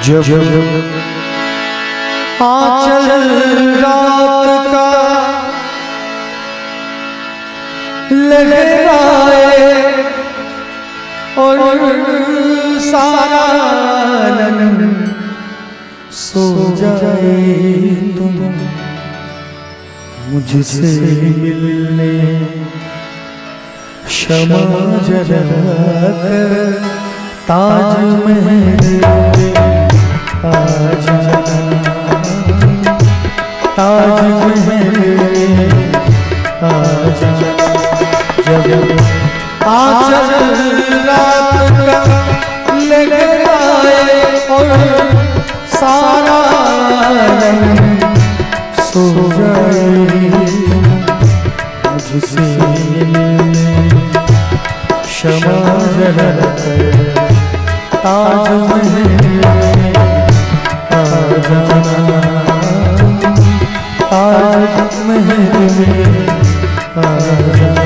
जब आंचल रात का लहराए और सारा आलम सो जाए, तुम मुझसे मिलने क्षमा जलाकर ताजमहल आ जाना, ताजमहल आ जाना। जब आंचल रात का लहराए और सारा आलम सो जाए, मुझसे क्षमा जलाकर ताजमहल आ जाना, ताजमहल आ जाना।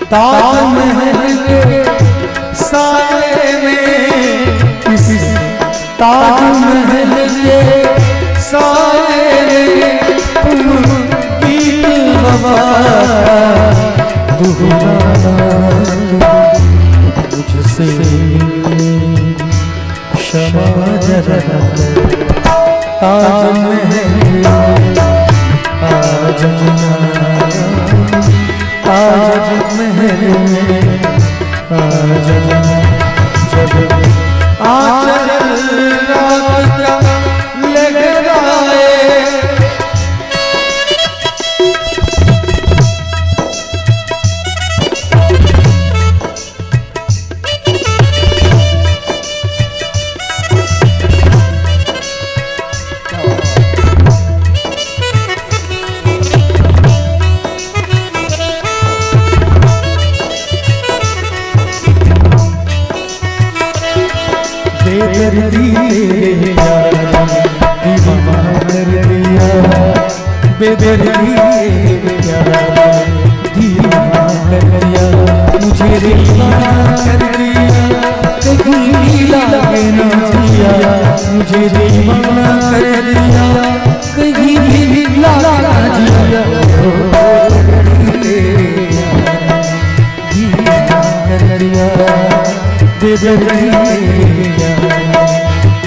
ताजमहल के साए में, इस ताजमहल के साए में तुम गीत वफा दोहराना, मुझसे क्षमा जलाकर ताजमहल आ जाना, ताजमहल आ जाना। जब आंचल रात का लहराए बेदर्दी तेरे यार दीवाना कर दिया, बेदर्दी तेरे यार दीवाना कर दिया, मुझे दीवाना कर दिया, कहीं लागे ना जिया, मुझे दीवाना कर दिया, कहीं भी लागे ना जिया। दीवाना कर दिया, बेदर्दी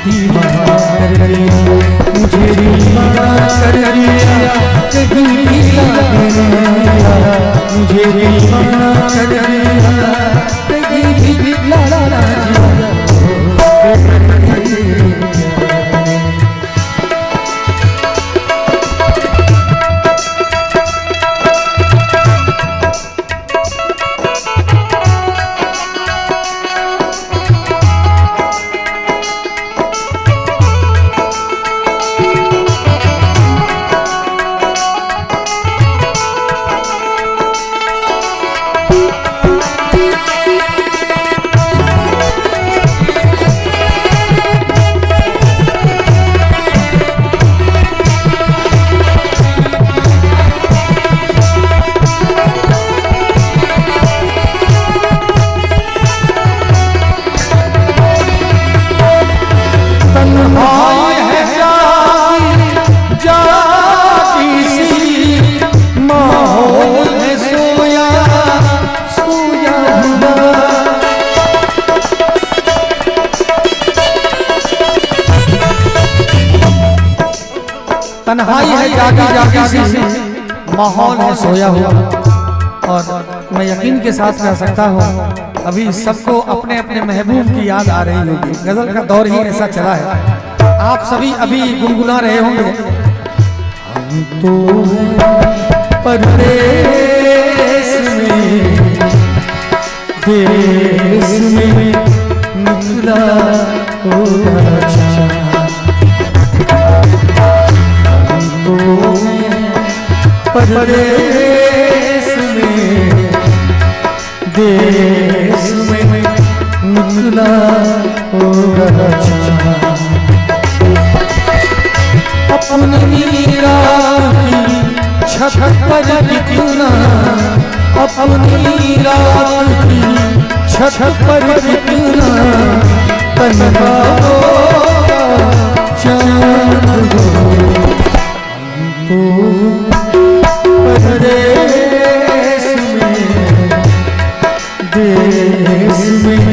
दीवाना कर दिया, मुझे दीवाना कर दिया, कहीं लागे ना, मुझे दीवाना कर दिया, कहीं भी लागे ना जिया। तन्हाई है जागी जागी सी, माहौल है सोया हुआ। और मैं यकीन के साथ कह सकता हूँ अभी सबको अपने अपने महबूब की याद आ रही होगी। गजल का दौर ही ऐसा चला है, आप सभी अभी गुनगुना रहे होंगे। हम तो परदेश में देश में निकला होगा चाँद। हम तो परदेश में देश में निकला होगा चाँद। अपनी रात की छत पर कितना, अपनी रात की छत पर कितना तन्हा होगा चाँद। तो परदेश में देश में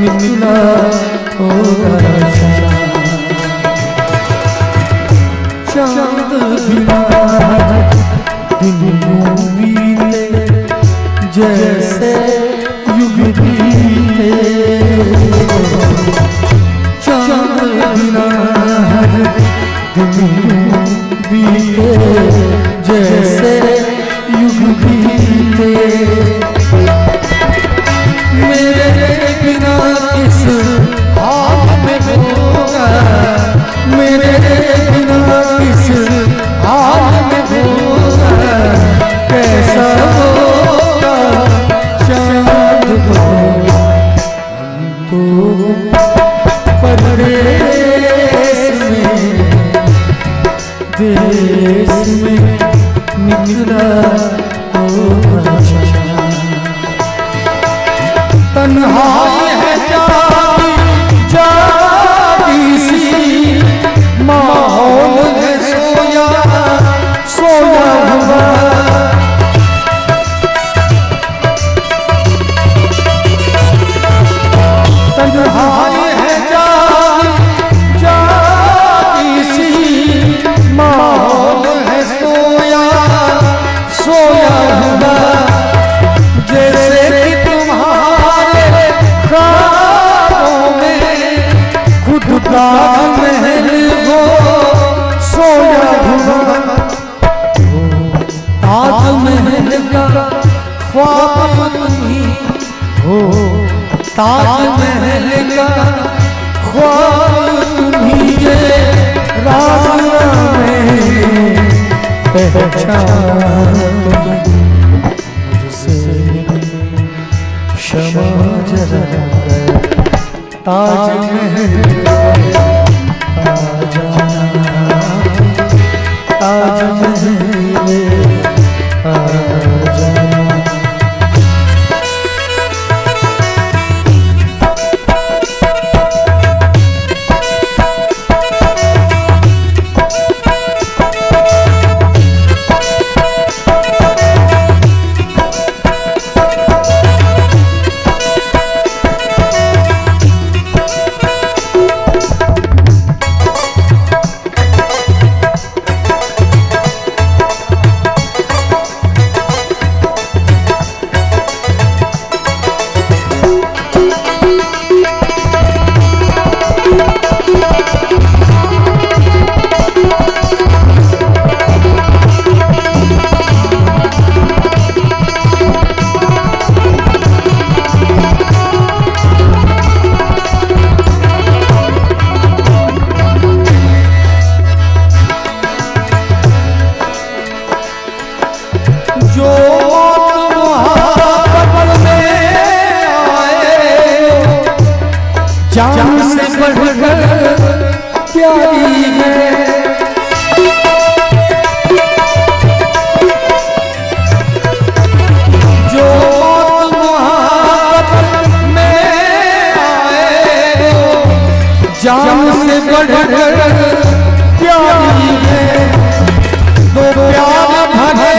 निकला होगा चाँद। बिना दिन यूं बीते जैसे युग बीते, चाँद बिना दिन यूं बीते जैसे युग बीते। मेरे बिना किस हाल में होगा, मेरे बिना किस हाल में होगा, कैसा होगा चाँद को। तो परदेश में देश में निकला होगा चाँद। तन्हाई है जागी जागी सी, माहौल है सोया सोया हुआ। तन्हाई है जागी जागी सी, माहौल है सोया सोया हुआ। जैसे कि तुम्हारे ख्वाबों में खुद का महल हो सोया हुआ। ताजमहल का ख्वाब तुम्ही हो, ताजमहल का ख्वाब तुम्ही, ये राज़नामे पहचान मुझसे क्षमा जरा ताजमहल आ जाना, ताजमहल आ जाना। जान से बढ़कर प्यारी है, जो मोहब्बत में आए जान से बढ़कर प्यारी है। दो प्यार भरे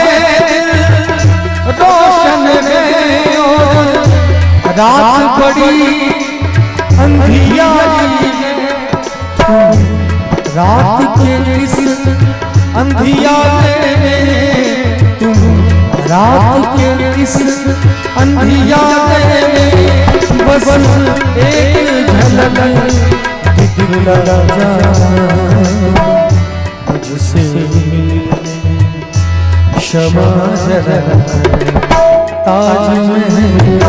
रोशन में और रात बड़ी अंधियारी है, रात अंधियारे में तुम रात के इस अंधियारे में बस एक झलक दिखला जा मुझसे क्षमा जरा ताजमहल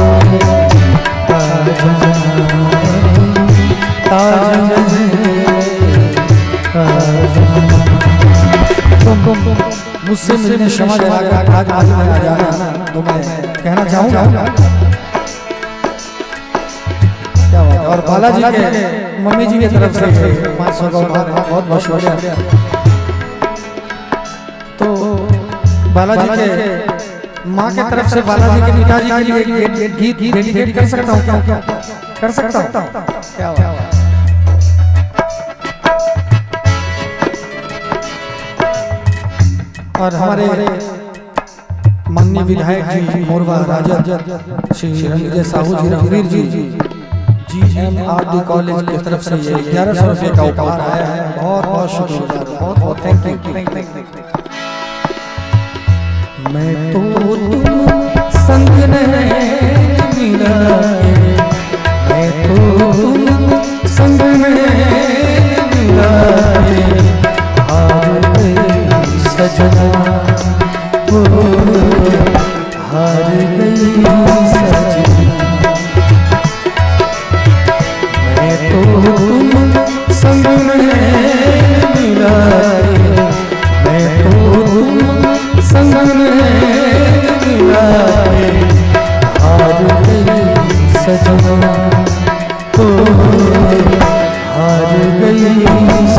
मुझसे मिलने क्षमा जरा आज आ जाना तो मैं कहना चाहूँगा क्या बात है। और बालाजी के मम्मी जी की तरफ से 500 का उपहार बहुत बहुत शुक्रिया। तो बालाजी के माँ के तरफ से बालाजी के पिताजी के लिए एक गीत डेडिकेट कर सकता हूँ क्या? कर सकता हूँ क्या बात। और हमारे माननीय विधायक जी मोरवा राजद श्री रणविजय साहू जी रणवीर जी GMRD कॉलेज की तरफ से ये 1100 रुपये का उपहार आया है। बहुत बहुत शुक्रिया, बहुत बहुत थैंक यू। मैं तो तुम संग नहीं मिला, मैं तो तुम संग नहीं मिला, हार गई सजना हो, हार गई सजना। मैं तो तुम संग नहीं मिला, मैं तो तुम संग नहीं मिला, हार गई सजना हो, हार गई सजना।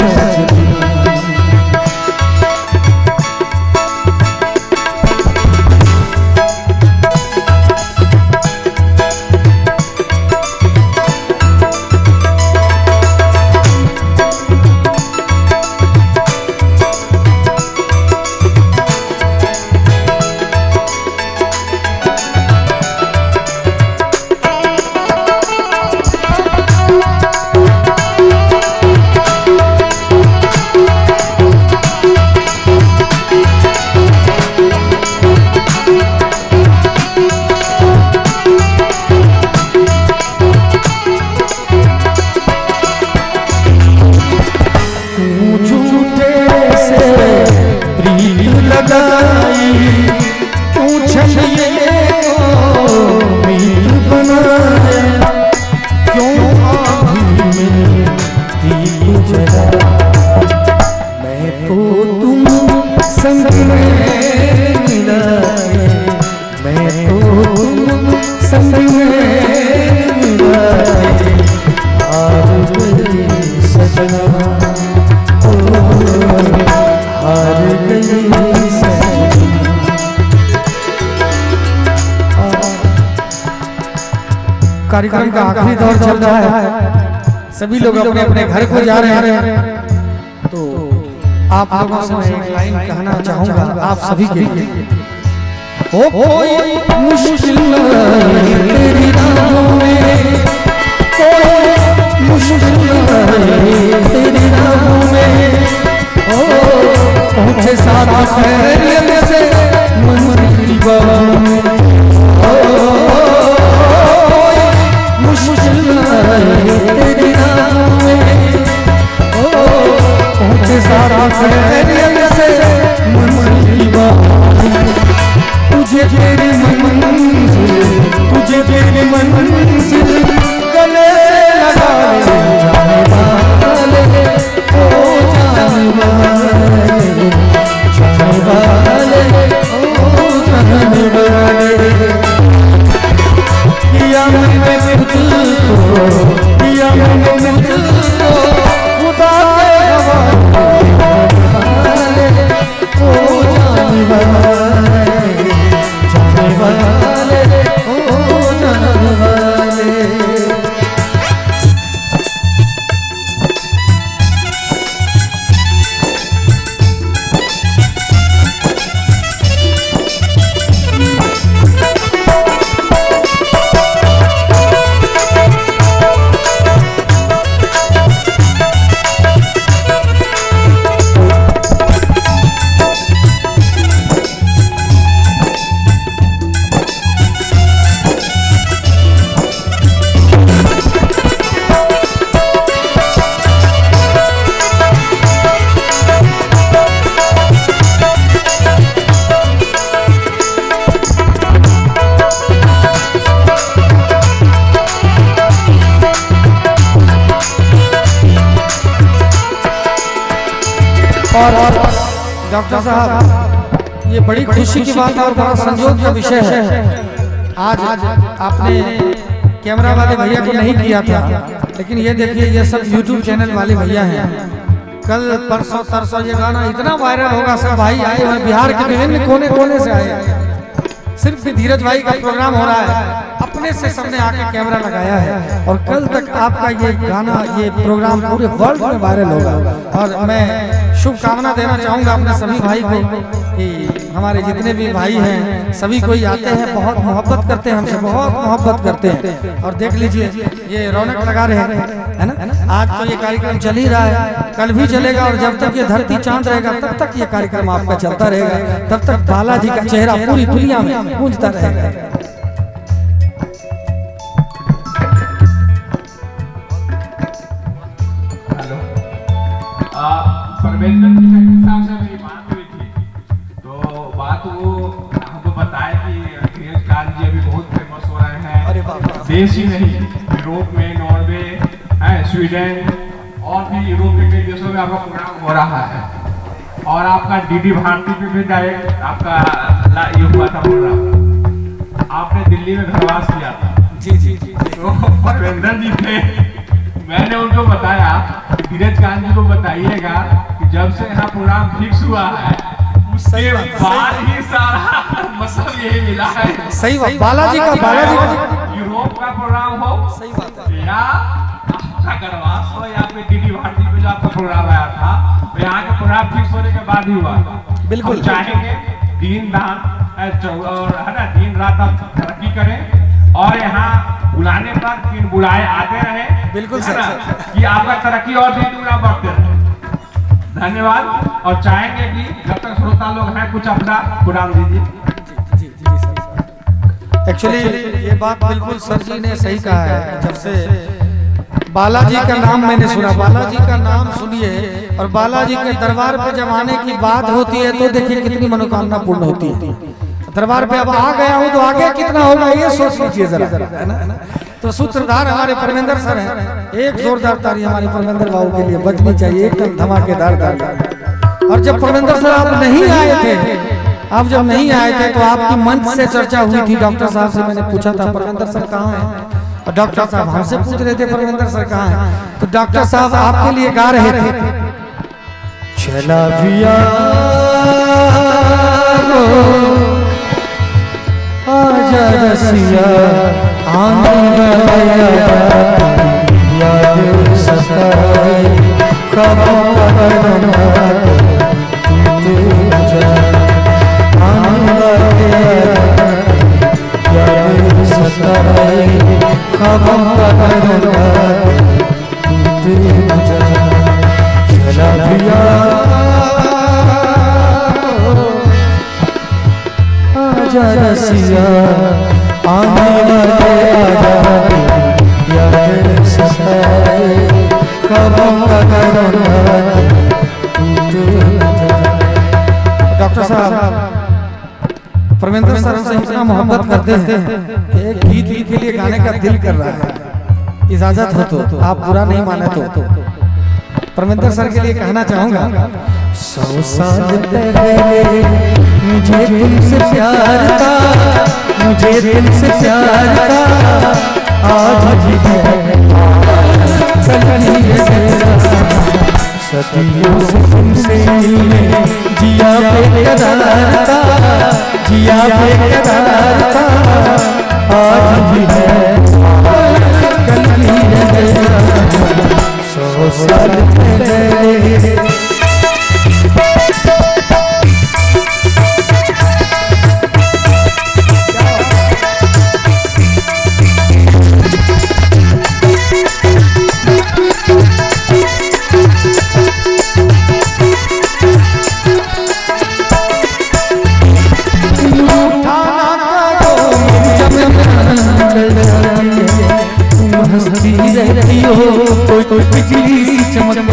कार्यक्रम का आखिरी दौर चल रहा है, सभी लोग अपने अपने घर को जा रहे हैं। तो आप लोगों से मैं एक लाइन कहना चाहूंगा आप सभी के लिए। ओ कोई मुश्किल तेरी राहों में, कोई मुश्किल तेरी राहों में, ओ पहुंचे साथ खैरियत से मंजिल की बाहों में, तेरी राहों में, ओ पहुंचे सारा खैरियत से मंजिल की बात। तुझे तेरी मंजिल, तुझे तेरी मंजिल गले से लगा ले जाने वाले, ओ जाने वाले, जाने वाले, ओ जाने वाले। किया मैंने तुझको, किया मैंने मुझको खुदा के हवाले, ओ जाने वाले, जाने वाले, ओ जाने वाले। और डॉक्टर साहब ये बड़ी खुशी की बात है और बड़ा संजोग का विषय है। आज आपने कैमरा वाले भैया को नहीं किया था, लेकिन ये देखिए ये सब YouTube चैनल वाले भैया हैं। कल परसों तरसों ये गाना इतना वायरल होगा, सब भाई आए हुए बिहार के विभिन्न कोने कोने से आए हैं। सिर्फ धीरज भाई का प्रोग्राम हो रहा है, अपने से सबने आके कैमरा लगाया है और कल तक आपका ये गाना ये प्रोग्राम पूरे वर्ल्ड में वायरल होगा। और मैं शुभकामना देना चाहूँगा अपने सभी भाई को कि हमारे जितने भी भाई हैं सभी कोई आते हैं, बहुत मोहब्बत करते हैं, हमसे बहुत मोहब्बत करते हैं। और देख लीजिए ये रौनक लगा रहे हैं, है ना। आज तो ये कार्यक्रम चल ही रहा है, कल भी चलेगा और जब तक ये धरती चांद रहेगा तब तक ये कार्यक्रम आपका चलता रहेगा, तब तक बालाजी का चेहरा पूरी दुनिया में गूंजता रहेगा। परमेंद्र जी के हिसाब से मेरी बात हुई थी, तो बात वो हमको बताया कि धीरज कांत जी अभी बहुत फेमस हो रहे हैं, देश ही नहीं यूरोप में, नॉर्वे, स्वीडन और भी यूरोप के कई देशों में आपका प्रोग्राम हो रहा है। और आपका डीडी भारती पे भी डायरेक्ट आपका ये हुआ था प्रोग्राम, आपने दिल्ली में घरवास किया था। जी जी जी। तो परमेंद्र जी थे, मैंने उनको बताया धीरज कांत जी को बताइएगा कि जब से यहाँ प्रोग्राम फिक्स हुआ है उसके बाद ही सारा मतलब यही मिला है। सही बात, बालाजी का यूरोप का प्रोग्राम हो, सही बात है, या आपका घरवास हो या फिर डीडी भारती पे जो आपका प्रोग्राम आया था, तो यहाँ का प्रोग्राम फिक्स होने के बाद ही हुआ था। बिल्कुल चाहेंगे दिन और है ना दिन रात आप तरक्की करें और यहाँ बुलाने पर फिर बुलाए आते रहे। बिल्कुल सर, कि आपका तरक्की और भी दूर बढ़ते रहे। धन्यवाद। और चाहेंगे कि जब तक श्रोता लोग हैं कुछ अपना प्रोग्राम दीजिए। जी जी जी सर। एक्चुअली ये बात बिल्कुल सर जी ने सही कहा है। जब से बालाजी का नाम मैंने सुना, बालाजी का नाम सुनिए और बालाजी के दरबार पे जब आने की बात होती है तो देखिए कितनी मनोकामना पूर्ण होती है। दरबार पे अब आ गया हूँ तो आगे कितना होगा ये सोच लीजिए जरा, है ना। तो सूत्रधार हमारे परमेंद्र सर हैं, एक जोरदार ताली हमारे परमेंद्र बाबू के लिए बजनी चाहिए, एकदम धमाकेदार ताली। और जब परमेंद्र सर आप नहीं आए थे, आप जब नहीं आए थे तो आपकी मंच से चर्चा हुई थी। डॉक्टर साहब से मैंने पूछा था परमेंद्र सर कहाँ हैं, और डॉक्टर साहब हमसे पूछ रहे थे परमेंद्र सर कहाँ हैं। तो डॉक्टर साहब आपके लिए गा रहे थे, चला पिया आजा रसिया आने वाला याद सताए खबरों का बना टूटे जा आने वाला याद सताए खबरों का बना टूटे जा चला पिया आजा रसिया आने वाले आजा याद सताए खबरों का बना टूटे जा। डॉक्टर साहब परमेंद्र सर से इतना मोहब्बत करते हैं कि एक गीत के लिए गाने का दिल कर रहा है। इजाजत हो तो आप बुरा नहीं माने तो परमेंद्र सर के लिए कहना चाहूंगा, 100 साल पहले मुझे तुमसे प्यार था, मुझे तुमसे प्यार था, आज भी है सदियों से तुमसे जिया बेकरार था, जिया बेकरार था, आज भी है कल नहीं रहेगा। 100 साल पहले हंसती रहती हो, कोई बिजली सी चमक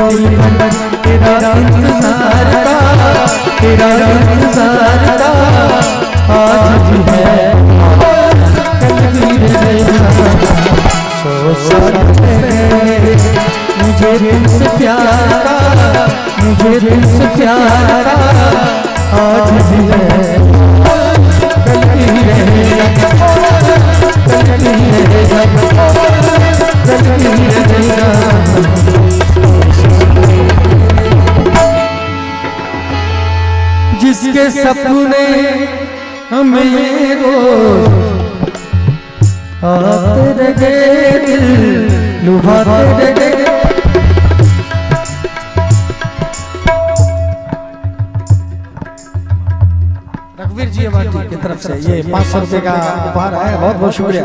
दिल भर तेरा इंतजार का, तेरा इंतजार का आज भी है कल भी रहेगा। 100 साल पहले मुझे तुमसे प्यार था, मुझे तुमसे प्यार था आज भी है कल भी रहेगा, कल भी रहेगा, कल भी रहेगा। जिसके सपने हमें रोज आते रहे दिल लुभाते रहे। रघुवीर जी अवाटी की तरफ से ये 500 रुपए का उपहार है, बहुत बहुत शुक्रिया।